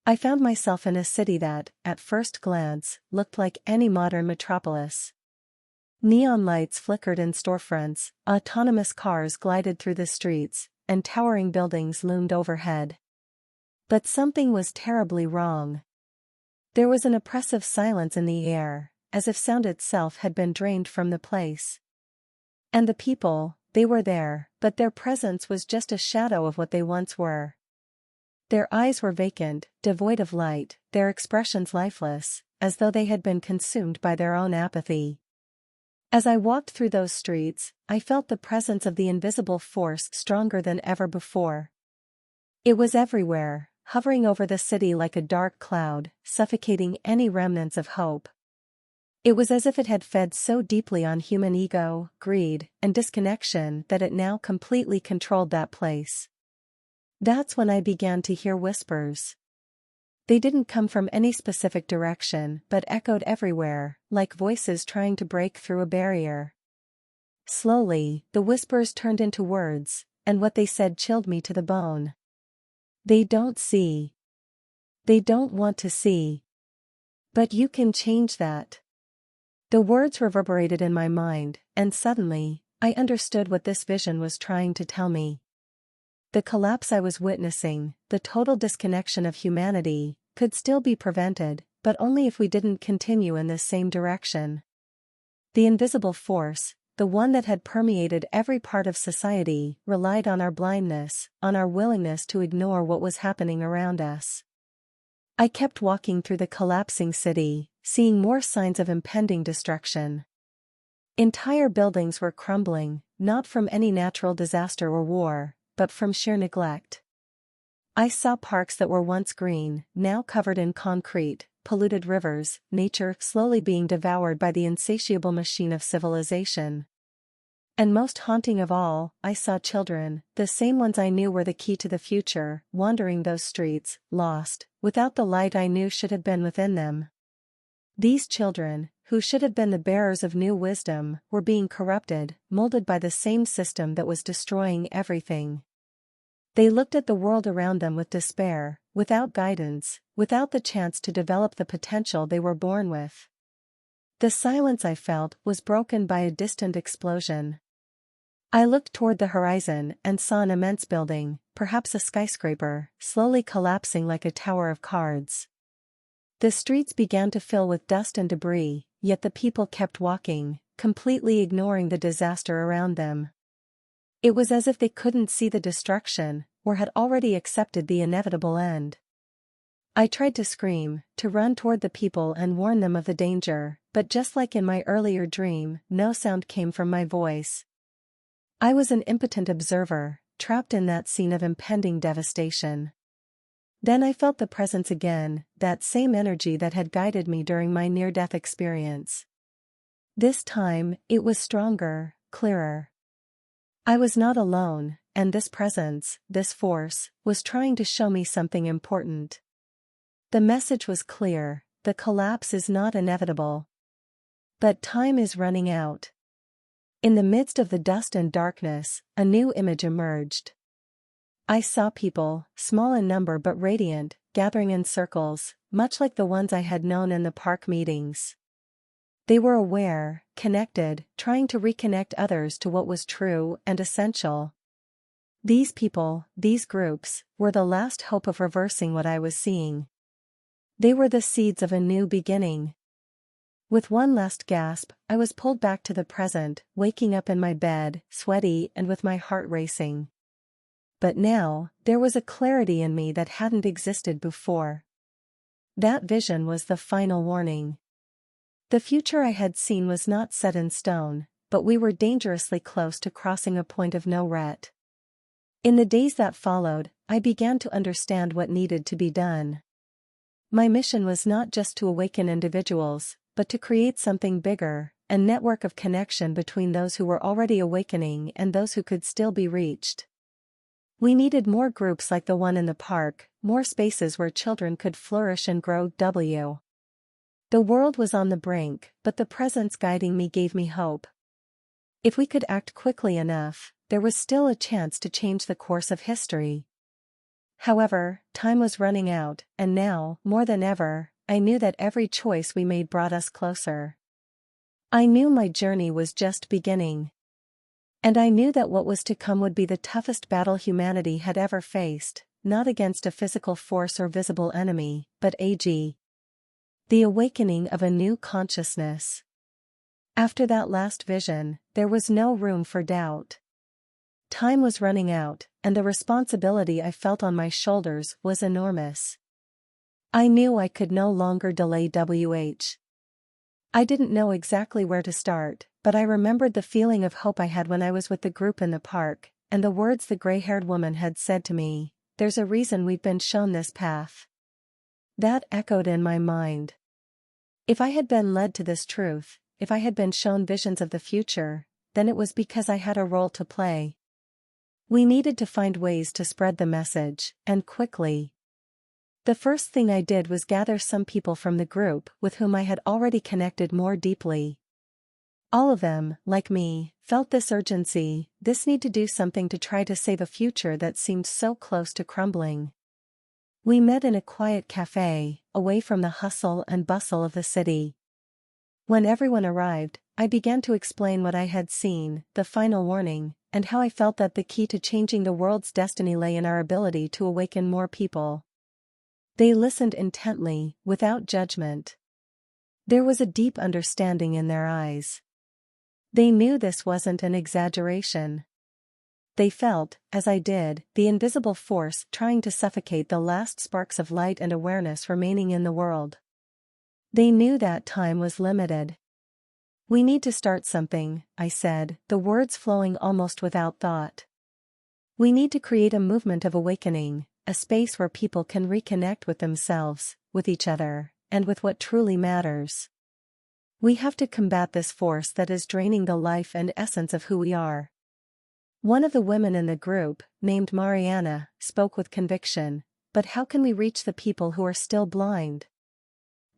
I found myself in a city that, at first glance, looked like any modern metropolis. Neon lights flickered in storefronts, autonomous cars glided through the streets, and towering buildings loomed overhead. But something was terribly wrong. There was an oppressive silence in the air, as if sound itself had been drained from the place. And the people, they were there, but their presence was just a shadow of what they once were. Their eyes were vacant, devoid of light, their expressions lifeless, as though they had been consumed by their own apathy. As I walked through those streets, I felt the presence of the invisible force stronger than ever before. It was everywhere, hovering over the city like a dark cloud, suffocating any remnants of hope. It was as if it had fed so deeply on human ego, greed, and disconnection that it now completely controlled that place. That's when I began to hear whispers. They didn't come from any specific direction but echoed everywhere, like voices trying to break through a barrier. Slowly, the whispers turned into words, and what they said chilled me to the bone. They don't see. They don't want to see. But you can change that. The words reverberated in my mind, and suddenly, I understood what this vision was trying to tell me. The collapse I was witnessing, the total disconnection of humanity, could still be prevented, but only if we didn't continue in this same direction. The invisible force, the one that had permeated every part of society, relied on our blindness, on our willingness to ignore what was happening around us. I kept walking through the collapsing city, seeing more signs of impending destruction. Entire buildings were crumbling, not from any natural disaster or war, but from sheer neglect. I saw parks that were once green, now covered in concrete, polluted rivers, nature slowly being devoured by the insatiable machine of civilization. And most haunting of all, I saw children, the same ones I knew were the key to the future, wandering those streets, lost, without the light I knew should have been within them. These children, who should have been the bearers of new wisdom, were being corrupted, molded by the same system that was destroying everything. They looked at the world around them with despair, without guidance, without the chance to develop the potential they were born with. The silence I felt was broken by a distant explosion. I looked toward the horizon and saw an immense building, perhaps a skyscraper, slowly collapsing like a tower of cards. The streets began to fill with dust and debris, yet the people kept walking, completely ignoring the disaster around them. It was as if they couldn't see the destruction, or had already accepted the inevitable end. I tried to scream, to run toward the people and warn them of the danger, but just like in my earlier dream, no sound came from my voice. I was an impotent observer, trapped in that scene of impending devastation. Then I felt the presence again, that same energy that had guided me during my near-death experience. This time, it was stronger, clearer. I was not alone, and this presence, this force, was trying to show me something important. The message was clear: the collapse is not inevitable. But time is running out. In the midst of the dust and darkness, a new image emerged. I saw people, small in number but radiant, gathering in circles, much like the ones I had known in the park meetings. They were aware, connected, trying to reconnect others to what was true and essential. These people, these groups, were the last hope of reversing what I was seeing. They were the seeds of a new beginning. With one last gasp, I was pulled back to the present, waking up in my bed, sweaty and with my heart racing. But now, there was a clarity in me that hadn't existed before. That vision was the final warning. The future I had seen was not set in stone, but we were dangerously close to crossing a point of no return. In the days that followed, I began to understand what needed to be done. My mission was not just to awaken individuals, but to create something bigger, a network of connection between those who were already awakening and those who could still be reached. We needed more groups like the one in the park, more spaces where children could flourish and grow. The world was on the brink, but the presence guiding me gave me hope. If we could act quickly enough, there was still a chance to change the course of history. However, time was running out, and now, more than ever, I knew that every choice we made brought us closer. I knew my journey was just beginning. And I knew that what was to come would be the toughest battle humanity had ever faced, not against a physical force or visible enemy, but the awakening of a new consciousness. After that last vision, there was no room for doubt. Time was running out, and the responsibility I felt on my shoulders was enormous. I knew I could no longer delay. I didn't know exactly where to start, but I remembered the feeling of hope I had when I was with the group in the park, and the words the gray-haired woman had said to me: "There's a reason we've been shown this path." That echoed in my mind. If I had been led to this truth, if I had been shown visions of the future, then it was because I had a role to play. We needed to find ways to spread the message, and quickly. The first thing I did was gather some people from the group with whom I had already connected more deeply. All of them, like me, felt this urgency, this need to do something to try to save a future that seemed so close to crumbling. We met in a quiet cafe, away from the hustle and bustle of the city. When everyone arrived, I began to explain what I had seen, the final warning, and how I felt that the key to changing the world's destiny lay in our ability to awaken more people. They listened intently, without judgment. There was a deep understanding in their eyes. They knew this wasn't an exaggeration. They felt, as I did, the invisible force trying to suffocate the last sparks of light and awareness remaining in the world. They knew that time was limited. "We need to start something," I said, the words flowing almost without thought. "We need to create a movement of awakening, a space where people can reconnect with themselves, with each other, and with what truly matters. We have to combat this force that is draining the life and essence of who we are." One of the women in the group, named Mariana, spoke with conviction. "But how can we reach the people who are still blind?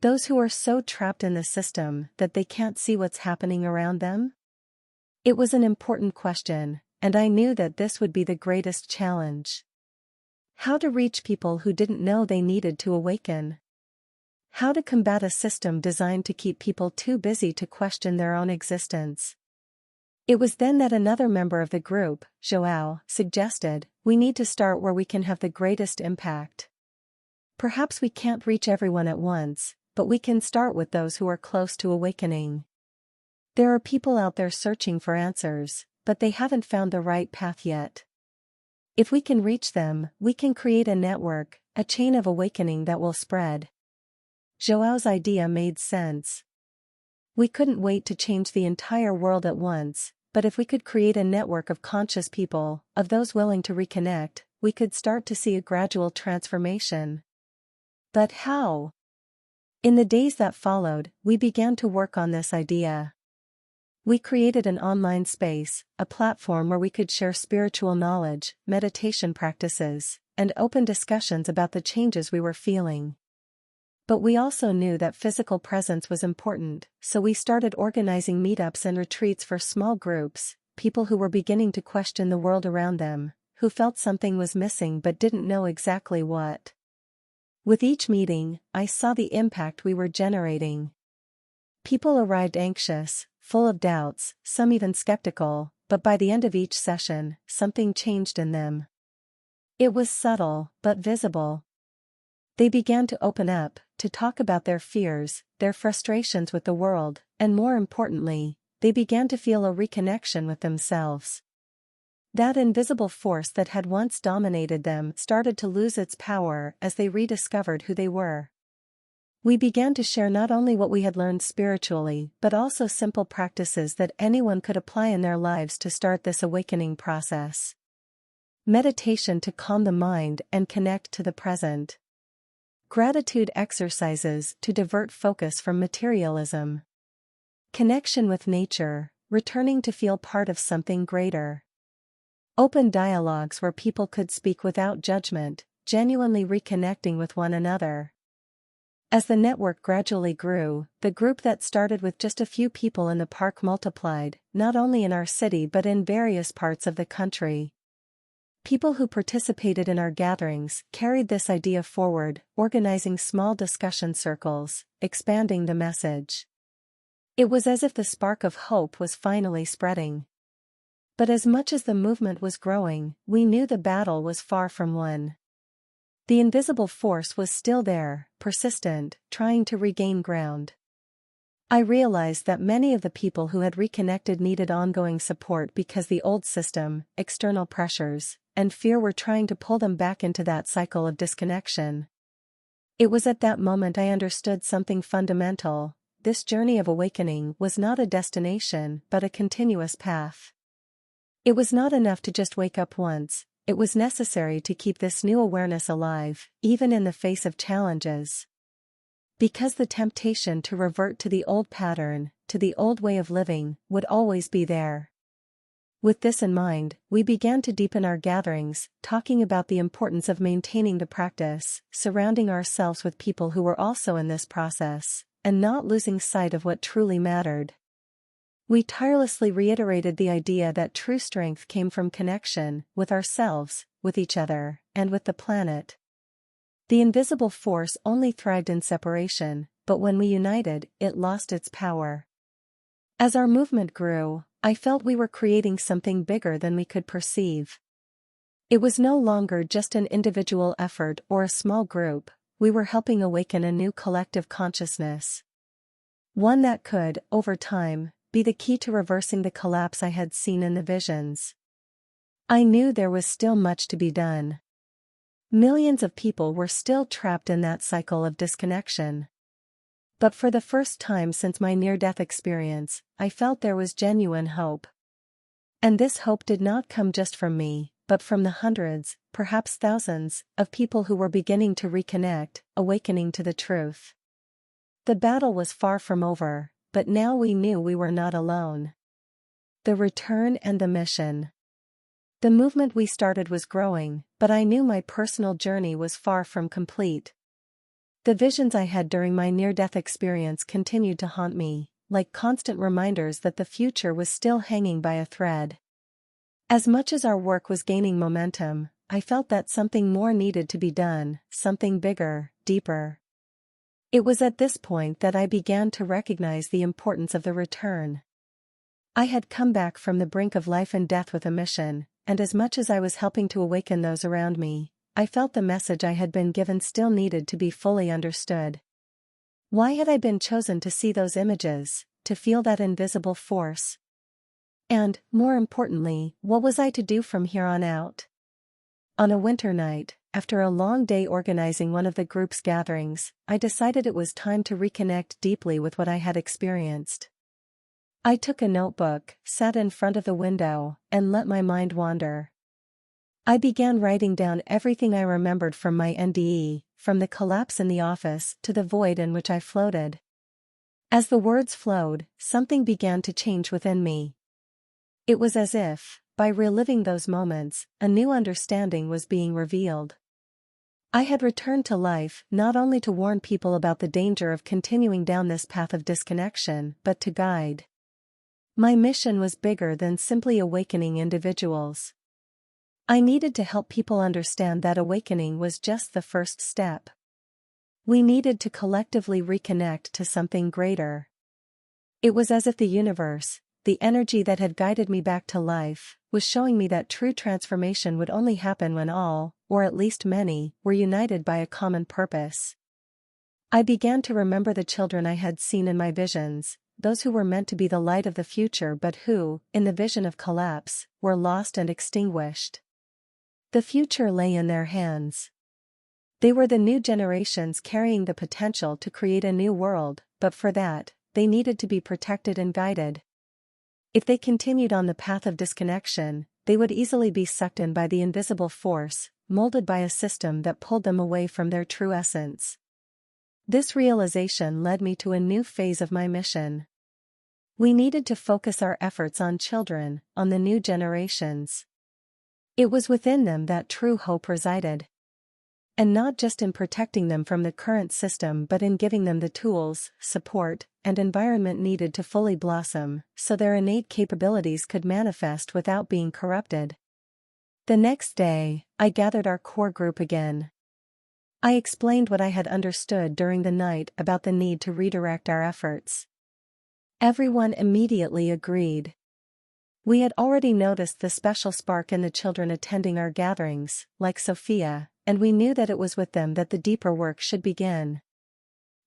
Those who are so trapped in the system that they can't see what's happening around them?" It was an important question, and I knew that this would be the greatest challenge. How to reach people who didn't know they needed to awaken? How to combat a system designed to keep people too busy to question their own existence? It was then that another member of the group, João, suggested, "We need to start where we can have the greatest impact. Perhaps we can't reach everyone at once, but we can start with those who are close to awakening. There are people out there searching for answers, but they haven't found the right path yet. If we can reach them, we can create a network, a chain of awakening that will spread." João's idea made sense. We couldn't wait to change the entire world at once, but if we could create a network of conscious people, of those willing to reconnect, we could start to see a gradual transformation. But how? In the days that followed, we began to work on this idea. We created an online space, a platform where we could share spiritual knowledge, meditation practices, and open discussions about the changes we were feeling. But we also knew that physical presence was important, so we started organizing meetups and retreats for small groups, people who were beginning to question the world around them, who felt something was missing but didn't know exactly what. With each meeting, I saw the impact we were generating. People arrived anxious, full of doubts, some even skeptical, but by the end of each session, something changed in them. It was subtle, but visible. They began to open up, to talk about their fears, their frustrations with the world, and more importantly, they began to feel a reconnection with themselves. That invisible force that had once dominated them started to lose its power as they rediscovered who they were. We began to share not only what we had learned spiritually but also simple practices that anyone could apply in their lives to start this awakening process. Meditation to calm the mind and connect to the present. Gratitude exercises to divert focus from materialism. Connection with nature, returning to feel part of something greater. Open dialogues where people could speak without judgment, genuinely reconnecting with one another. As the network gradually grew, the group that started with just a few people in the park multiplied, not only in our city but in various parts of the country. People who participated in our gatherings carried this idea forward, organizing small discussion circles, expanding the message. It was as if the spark of hope was finally spreading. But as much as the movement was growing, we knew the battle was far from won. The invisible force was still there, persistent, trying to regain ground. I realized that many of the people who had reconnected needed ongoing support because the old system, external pressures, and fear were trying to pull them back into that cycle of disconnection. It was at that moment I understood something fundamental. This journey of awakening was not a destination but a continuous path. It was not enough to just wake up once, it was necessary to keep this new awareness alive, even in the face of challenges. Because the temptation to revert to the old pattern, to the old way of living, would always be there. With this in mind, we began to deepen our gatherings, talking about the importance of maintaining the practice, surrounding ourselves with people who were also in this process, and not losing sight of what truly mattered. We tirelessly reiterated the idea that true strength came from connection, with ourselves, with each other, and with the planet. The invisible force only thrived in separation, but when we united, it lost its power. As our movement grew, I felt we were creating something bigger than we could perceive. It was no longer just an individual effort or a small group, we were helping awaken a new collective consciousness. One that could, over time, be the key to reversing the collapse I had seen in the visions. I knew there was still much to be done. Millions of people were still trapped in that cycle of disconnection. But for the first time since my near-death experience, I felt there was genuine hope. And this hope did not come just from me, but from the hundreds, perhaps thousands, of people who were beginning to reconnect, awakening to the truth. The battle was far from over, but now we knew we were not alone. The return and the mission. The movement we started was growing, but I knew my personal journey was far from complete. The visions I had during my near-death experience continued to haunt me, like constant reminders that the future was still hanging by a thread. As much as our work was gaining momentum, I felt that something more needed to be done, something bigger, deeper. It was at this point that I began to recognize the importance of the return. I had come back from the brink of life and death with a mission, and as much as I was helping to awaken those around me, I felt the message I had been given still needed to be fully understood. Why had I been chosen to see those images, to feel that invisible force? And, more importantly, what was I to do from here on out? On a winter night, after a long day organizing one of the group's gatherings, I decided it was time to reconnect deeply with what I had experienced. I took a notebook, sat in front of the window, and let my mind wander. I began writing down everything I remembered from my NDE, from the collapse in the office to the void in which I floated. As the words flowed, something began to change within me. It was as if, by reliving those moments, a new understanding was being revealed. I had returned to life not only to warn people about the danger of continuing down this path of disconnection, but to guide. My mission was bigger than simply awakening individuals. I needed to help people understand that awakening was just the first step. We needed to collectively reconnect to something greater. It was as if the universe, the energy that had guided me back to life, was showing me that true transformation would only happen when all, or at least many, were united by a common purpose. I began to remember the children I had seen in my visions, those who were meant to be the light of the future but who, in the vision of collapse, were lost and extinguished. The future lay in their hands. They were the new generations carrying the potential to create a new world, but for that, they needed to be protected and guided. If they continued on the path of disconnection, they would easily be sucked in by the invisible force, molded by a system that pulled them away from their true essence. This realization led me to a new phase of my mission. We needed to focus our efforts on children, on the new generations. It was within them that true hope resided. And not just in protecting them from the current system but in giving them the tools, support, and environment needed to fully blossom, so their innate capabilities could manifest without being corrupted. The next day, I gathered our core group again. I explained what I had understood during the night about the need to redirect our efforts. Everyone immediately agreed. We had already noticed the special spark in the children attending our gatherings, like Sophia, and we knew that it was with them that the deeper work should begin.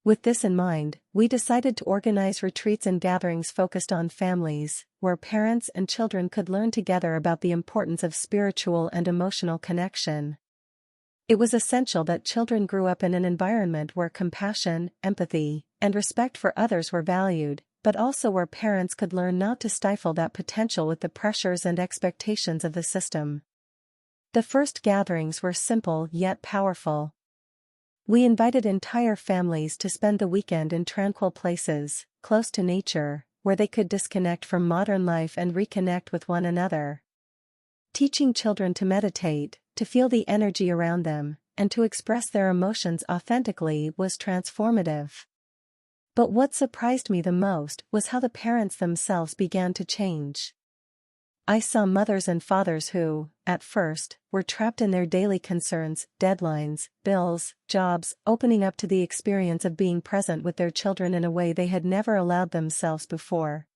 With this in mind, we decided to organize retreats and gatherings focused on families, where parents and children could learn together about the importance of spiritual and emotional connection. It was essential that children grew up in an environment where compassion, empathy, and respect for others were valued, but also where parents could learn not to stifle that potential with the pressures and expectations of the system. The first gatherings were simple yet powerful. We invited entire families to spend the weekend in tranquil places, close to nature, where they could disconnect from modern life and reconnect with one another. Teaching children to meditate, to feel the energy around them, and to express their emotions authentically was transformative. But what surprised me the most was how the parents themselves began to change. I saw mothers and fathers who, at first, were trapped in their daily concerns, deadlines, bills, jobs, opening up to the experience of being present with their children in a way they had never allowed themselves before.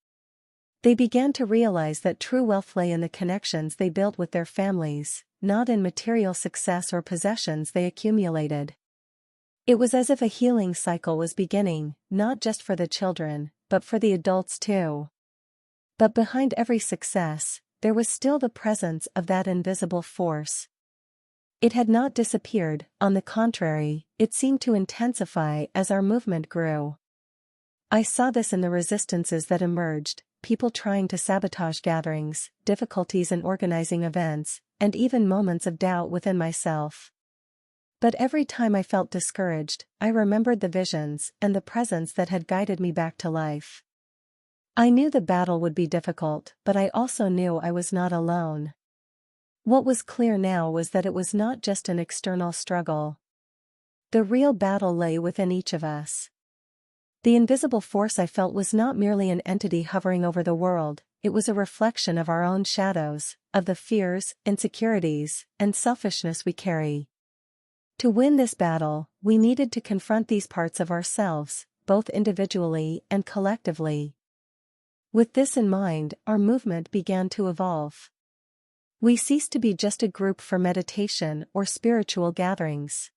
They began to realize that true wealth lay in the connections they built with their families, not in material success or possessions they accumulated. It was as if a healing cycle was beginning, not just for the children, but for the adults too. But behind every success, there was still the presence of that invisible force. It had not disappeared, on the contrary, it seemed to intensify as our movement grew. I saw this in the resistances that emerged, people trying to sabotage gatherings, difficulties in organizing events, and even moments of doubt within myself. But every time I felt discouraged, I remembered the visions and the presence that had guided me back to life. I knew the battle would be difficult, but I also knew I was not alone. What was clear now was that it was not just an external struggle. The real battle lay within each of us. The invisible force I felt was not merely an entity hovering over the world, it was a reflection of our own shadows, of the fears, insecurities, and selfishness we carry. To win this battle, we needed to confront these parts of ourselves, both individually and collectively. With this in mind, our movement began to evolve. We ceased to be just a group for meditation or spiritual gatherings.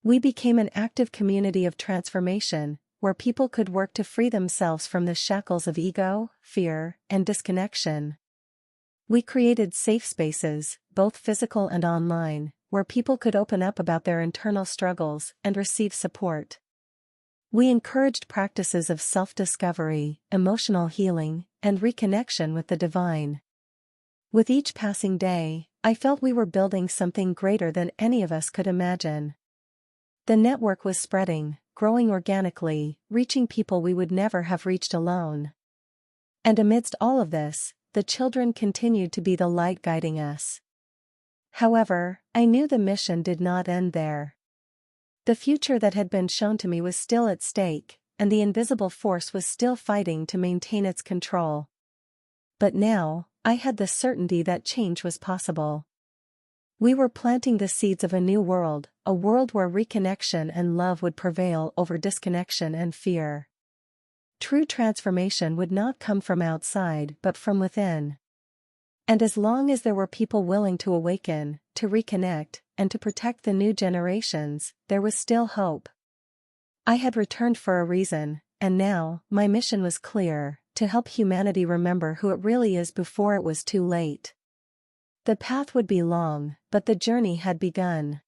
We became an active community of transformation, where people could work to free themselves from the shackles of ego, fear, and disconnection. We created safe spaces, both physical and online, where people could open up about their internal struggles and receive support. We encouraged practices of self-discovery, emotional healing, and reconnection with the divine. With each passing day, I felt we were building something greater than any of us could imagine. The network was spreading, growing organically, reaching people we would never have reached alone. And amidst all of this, the children continued to be the light guiding us. However, I knew the mission did not end there. The future that had been shown to me was still at stake, and the invisible force was still fighting to maintain its control. But now, I had the certainty that change was possible. We were planting the seeds of a new world, a world where reconnection and love would prevail over disconnection and fear. True transformation would not come from outside but from within. And as long as there were people willing to awaken, to reconnect, and to protect the new generations, there was still hope. I had returned for a reason, and now, my mission was clear: to help humanity remember who it really is before it was too late. The path would be long, but the journey had begun.